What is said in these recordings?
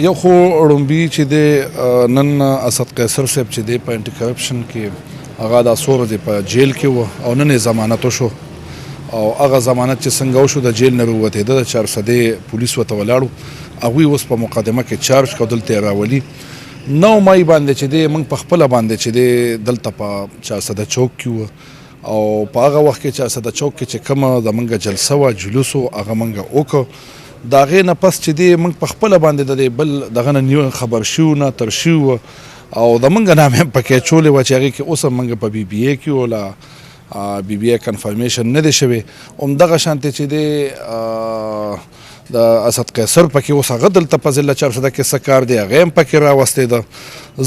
یو خو ړومبي چې د نن اسد قیصر صاحب چې دی په انټي کرپشن کې هغه د څو ورځې په جیل کې و او نن یې ضمانت وشو او هغه ضمانت چې څنګه وشو د جیل نه راووتېده د 400 پولیس ورته ولاړو هغوی اوس په مقدمه کې چارج کړو دلته یې راولي 9 مای باندې چې دی موږ په خپله باندې چې دی دلته په 400 چوک کې و او په هغه وخت کې 400 چوک کې چې کومه زموږ جلسه وه جلوس و هغه موږ وکړو د هغې نه پس چې دی موږ په خپله باندې د بل دغه نه خبر شو نه تر شو او د موږ نام هم پکې اچولې وه چې هغې کې اوس هم موږ په بي بي اې کې و لا بي بي اې کنفرمیشن نه دی شوی همدغه شانتې چې دی د اسد قیصر پکې اوس هغه دلته په ضلع 400 کې څه کار دی هغه هم پکې راوستېده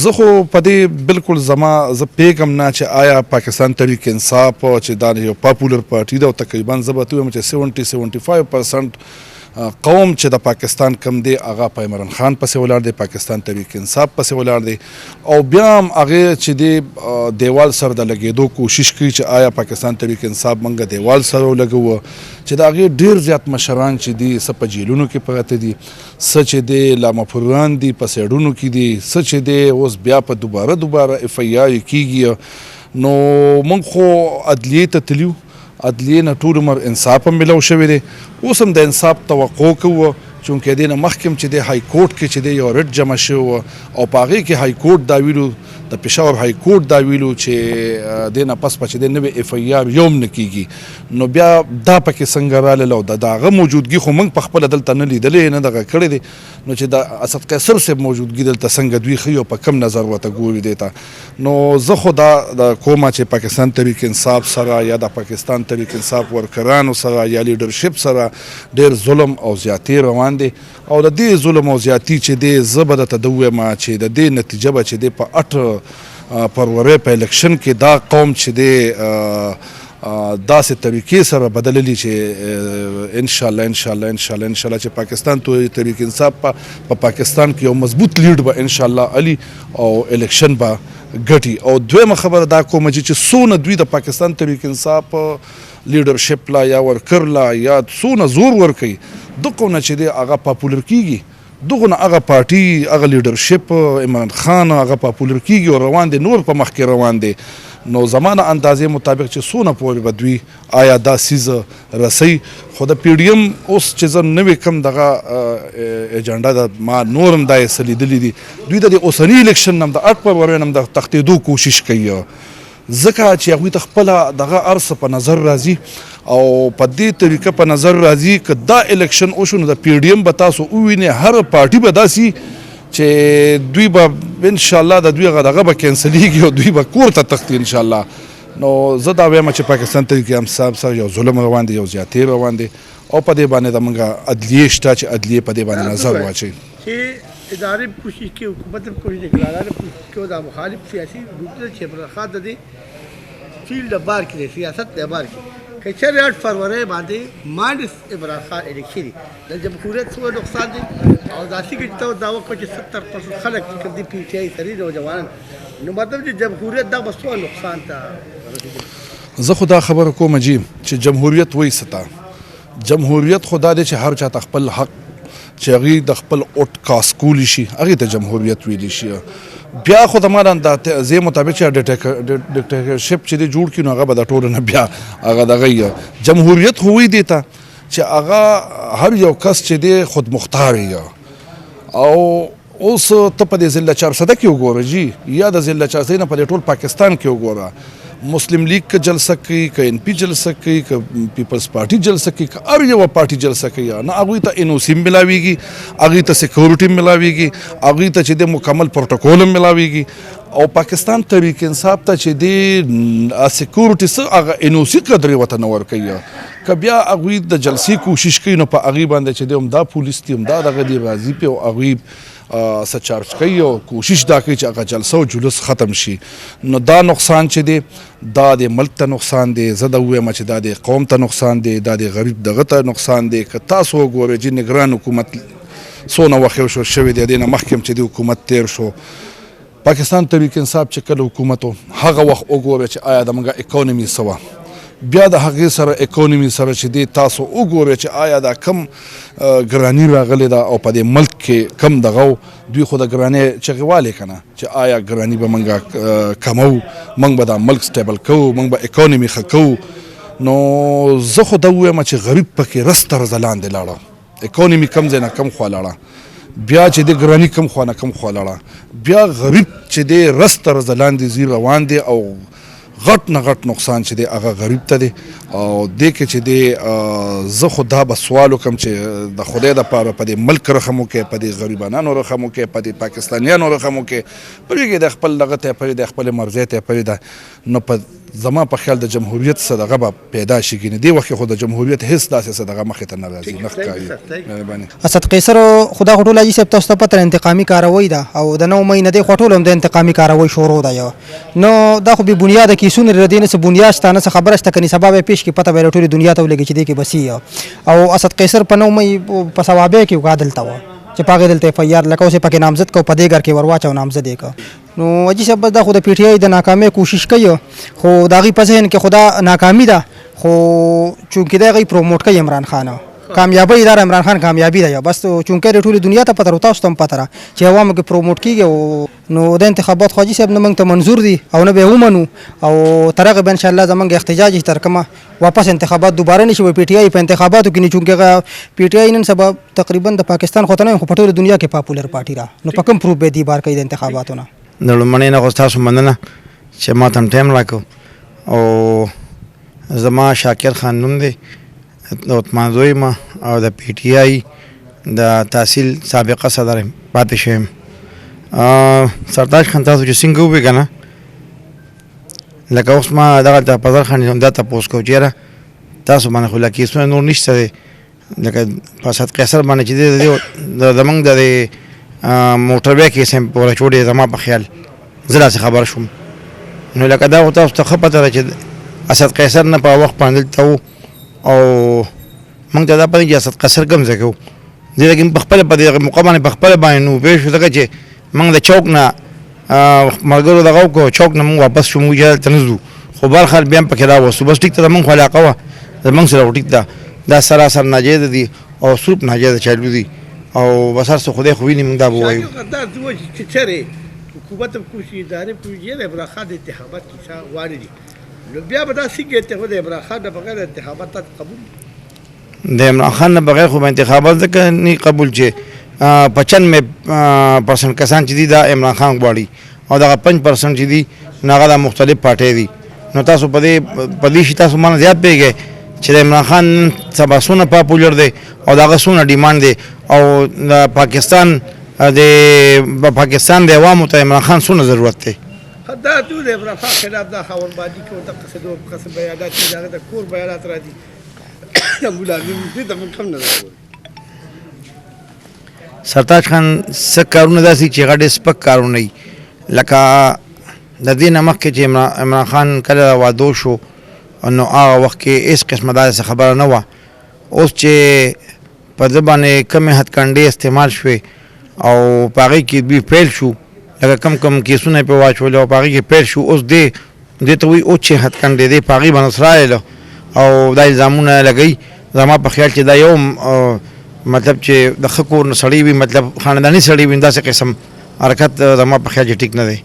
زه خو په دې بالکل زه پوهېږم نه چې آیا پاکستان تحریک انصاف چې دا یو پاپولر پارټي ده او تقریبا زه به ووایم چې 70-75% قوم چې د پاکستان کم دی هغه په عمران خان پسې ولاړ دی پاکستان تحریک انصاف پسې ولاړ دی او بیا هم هغې چې دی دیوال سره د لګېدو کوشش کوي چې آیا پاکستان تحریک انصاف موږ دیوال سره ولګوو چې د هغې ډېر زیات مشران چې دي څه په جیلونو کې پراته دي څه چې دی لامفران دي په سیډونو کې دي څه چې دی اوس بیا په دوباره اف ای آر کېږي نو موږ خو عدلیې ته تللي عدلیې نه ټول عمر انصاف هم ملو شوی دی اوس هم د انصاف توقع کوو چونکې دې نه مخکې چې دی های کورټ کې چې دی یو رټ جمع شوی و او په هغې کې های کورټ دا ویلو د پېښور های کورټ دا ویلو چې دې نه پس به چې دی نوې اف ای آر یو هم نه کېږي نو بیا دا پکې څنګه راغلل او د هغه موجودګي خو موږ په خپله دلته نه لیدلې نه دغه کړی دی نو چې د اسد قیصر صاحب موجودګي دلته څنګه دوی ښیي او په کم نظر ورته ګوري دی ته نو زه خو دا د کومه چې پاکستان تحریک انصاف سره یا د پاکستان تحریک انصاف ورکرانو سره یا لیډرشپ سره ډېر ظلم او زیاتې روان دی او د دې ظلم او زیاتي چې دی زه به درته د ووایم چې د دې نتیجه به چې دی په 8 فروری په الیکشن کې دا قوم چې دی داسې طریقې سره بدللی چې انشاءالله چې پاکستان تحریک انصاف په پاکستان کې یو مضبوط لیډ به انشاءالله علي او الیکشن به ګټي او دویمه خبره دا کومه چې څونه دوی د پاکستان تحریک انصاف لیډرشپ لا یا ورکر لا یا څونه زور ورکوي دغه نه چې دی هغه پاپولر کېږي دغه نه هغه پارټي هغه لیډرشپ عمران خان هغه پاپولر کېږي او روان دی نور په مخ کې روان دی نو زمانه اندازې مطابق چې څونه پورې به دوی آیا دا څیز رسوي خو د پی ډي ایم اوس چې زه نوې کوم دغه ایجنډا د ما نور هم دا یې څه لیدلي دي دوی د دې اوسني الیکشن نه هم د 8 فروری نه هم د تښتېدو کوشش کوي ځکه چې هغوی ته خپله دغه ارڅه په نظر راځي او په دې طریقه په نظر راځي که دا الیکشن وشو نو د پی ډي ایم به تاسو ووینئ هر پارټي به داسې چې دوی به انشاءالله د دوی هغه دغه به کینسلیږي او دوی به کور ته تښتي انشاءالله نو زه دا وایم چې پاکستان تحریک انصاف سره یو ظلم روان دی یو زیاتې روان دی او په دې باندې زموږ عدلیې شته چې عدلیې په دې باندې نظر واچوي چې ادارې کوشش کوي حکومت کوشش کوي ادارې کوشش کوي دا مخالف سیاسي ګروپونه چې برخه د دې فیلډ بار کې سیاست د بار کې که چېرې 8 فروری باندې مانډس عمران خان الیکشن د جمهوریت څه نقصان دی او داسې کې ته دا وکړه چې 70% خلک چې کوم دي پی ټي آی سړي نوجوانان نو مطلب چې جمهوریت دا به څه نقصان ته زه خو دا خبره کوم چې جمهوریت وایي ستا جمهوریت خو دا دی چې هر چاته خپل حق چې هغوی د خپل اوټ کاسکولی شي هغې ته جمهوریت ویلی شي بیا خو د ما د اندازې مطابق چې ډکټرشپ چې دی جوړ کړي نو هغه به د ټولو نه بیا هغه دغه جمهوریت خو وایي دې ته چې هغه هر یو کس چې دی خود مختار او اوس ته په دې ضلع 400 کې وګوره یا د ضلع 400 نه په دې ټول پاکستان کې وګوره مسلم لیگ که جلسه کوي که ان پی جلسه کوي که پیپلز پارټي جلسه کوي که هر یوه پارټي جلسه کوي نه هغوی ته ان او سی ملاویږي هغوی ته سیکورټي ملاویږي هغوی ته چې د مکمل پروټوکول هم ملاویږي او پاکستان تحریک انصاف ته چې د سیکورټي څه هغه ان او سی قدرې ورته نه ورکوي که بیا هغوی د جلسې کوشش کوي نو په هغې باندې چې دی هم دا پولیس دي هم دا دغه دي راځي پې او هغوی څه چارج کوي او کوشش دا کوي چې هغه جلسه او جلوس ختم شي نو دا نقصان چې دی دا د ملک ته نقصان دی زه دا ووایم چې دا د قوم ته نقصان دی دا د غریب دغه ته نقصان دی که تاسو وګورئ چې نګران حکومت څونه وخت شوی دی دې نه مخکې هم چې د حکومت تیر شو پاکستان تحریک انصاف چې کله حکومت و هغه وخت وګوره چې آیا د موږ اکانومي څه وه بیا د هغې سره اکونومي سره چې دی تاسو وګورئ چې آیا دا کم ګراني راغلې ده او په دې ملک کې کم دغه دوی خو د ګرانۍ چغې والې که نه چې آیا ګراني به موږ کمو، موږ به دا ملک سټیبل کوو، موږ به اکونومي ښه کوو. نو زه خو دا ووایم چې غریب پکې رس تر لاندې لاړه، اکونومي کم ځای نه کم خوا لاړه، بیا چې د ګراني کم خوا نه کم خوا لاړه، بیا غریب چې دی رس تر لاندې ځي روان دی او غټ نه غټ نقصان چې دی هغه غریب ته دی. او دې کې چې دی زه خو دا به سوال وکړم چې د خدای دپاره په دې ملک رحم وکړي، په دې غریبانانو رحم وکړي، په دې پاکستانیانو رحم وکړي، پرېږدي د خپل دغه ته یې پرېږدي، خپلې مرضۍ ته یې پرېږده. نو په زما په خیال د جمهوریت څه دغه به پیدا شي، ګینې دې وخت کې خو د جمهوریت هېڅ داسې څه دغه مخې ته نه راځي، نه ښکاري. اسد قیصر خو دا خو ټول حاجي صاحب تاسو ته پته انتقامي کاروي ده او د 9 مۍ نه دی خو ټول هم د انتقامي کاروي شروع ده یو. نو دا خو بې بنیاده کیسونه لري، نه څه بنیاد شته نه څه خبره شته، کني سبا به پیش کې پته به ټولې دنیا ته ولګي چې دې کې بسي. او اسد قیصر په 9 مۍ په ثوابه کې وګادل تا و چې پاګه دلته فیار لکه اوسې پکې نامزد کو په دې ګر کې ورواچو نامزد یې کو. نو حاجي صاحب دا خو د پی ټی آی د ناکامۍ کوشش کوي، خو د هغې په ذهن کې خو دا ناکامي ده، خو چونکې د هغې پروموټ کوي عمران خان، کامیابی دار عمران خان کامیابی ده بس، چونکې د ټولې دنیا ته پته او تاسو ته هم پته ده چې عوامو کې پروموټ کېږي. نو د انتخابات خو حاجي صاحب نه موږ ته منظور دي او نه به یې ومنو، او تر هغه به انشاءالله زموږ احتجاج تر کومه واپس انتخابات دوباره نه شي وي پی ټی آی په انتخاباتو کې نه، چونکې پی ټی آی نن سبا تقریبا د پاکستان خو ته نه خو په ټوله دنیا کې پاپولر پارټي ده. نو په کوم پروف به دې بار کوي د انتخاباتو نه؟ د لومړنۍ نه خو ستاسو مننه چې ما ته هم ټایم راکړو. او زما شاکر خان نوم دی، د عثمان زوی ما او د پی ټی آی د تحصیل سابقه صدر پاتې شوی. سرتاج خان تاسو چې څنګه ووایي که نه، لکه اوس ما دغلته پزر خان هم دا تپوس کوو چې یاره تاسو باندې خو لا کیسونه نور نشته دی، لکه په اسد قیصر باندې چې دی زموږ د موټر وی کیس هم پوره چوډې زما په خیال زه داسې خبر شوم. نو لکه دا خو تاسو ته ښه پته ده چې اسد قیصر نه په وخت باندې دلته و او موږ ته دا پته چې اسد قیصر کوم ځای کې و، دې کې په خپله په دې موقع باندې په خپله باندې نو پوه شو، ځکه چې موږ د چوک نه ملګرو دغه وکړو، چوک نه موږ واپس شو، موږ دلته نه ځو، خو برخه بیا هم پکې راوستو. بس ټیک ته زموږ خو علاقه وه، زموږ سره ټیک ده، دا سراسر ناجیزه دي او سروپ ناجیزه چالو دي او بس هر څه خدای خو ویني، موږ دا به ووایو. دا چې چېرې حکومت هم کوشي ادارې پوهېږي د عمران خان د انتخابات کیسه غواړي دي، نو بیا به دا څنګه اتحاد د عمران خان نه بغیر انتخابات تاسو قبول؟ د عمران خان نه بغیر خو به انتخابات ځکه نه قبول چې 95% کسان چې دي دا عمران خان غواړي او دغه 5% چې دي نو هغه د مختلف پارټۍ دي. نو تاسو په دې شي تاسو مانه زیات پوهېږئ چې د عمران خان سبا څونه پاپولر دی او د هغه څونه ډیمانډ دی او د پاکستان د عوامو ته عمران خان څونه ضرورت دی. دا ټول د عمران خان خلاف دا خاوربادي کوي، دغه قسم بیانات دي، دغه د کور بیانات راځي، دې ته موږ کم نه راوړو. سرتاج خان څه کارونه داسې چې هغه ډېر سپک کارونه وي، لکه د دې نه مخکې چې عمران خان کله وادو شو نو هغه وخت کې هېڅ قسمه داسې خبره نه وه. اوس چې په ده باندې کمې هتکندې استعمال شوې او په هغې کې دوی پیل شو، لکه کم کیسونه یې پرې واچول او په هغې کې پیل شو، اوس دې ته وایي اوس چې هتکندې دی په هغې باندې اسرائیل او دا الزامونه لګوي. زما په خیال چې دا یو مطلب چې د ښه کور نه سړی وي، مطلب خانداني سړی وي، داسې قسم حرکت زما په خیال چې ټیک نه دی.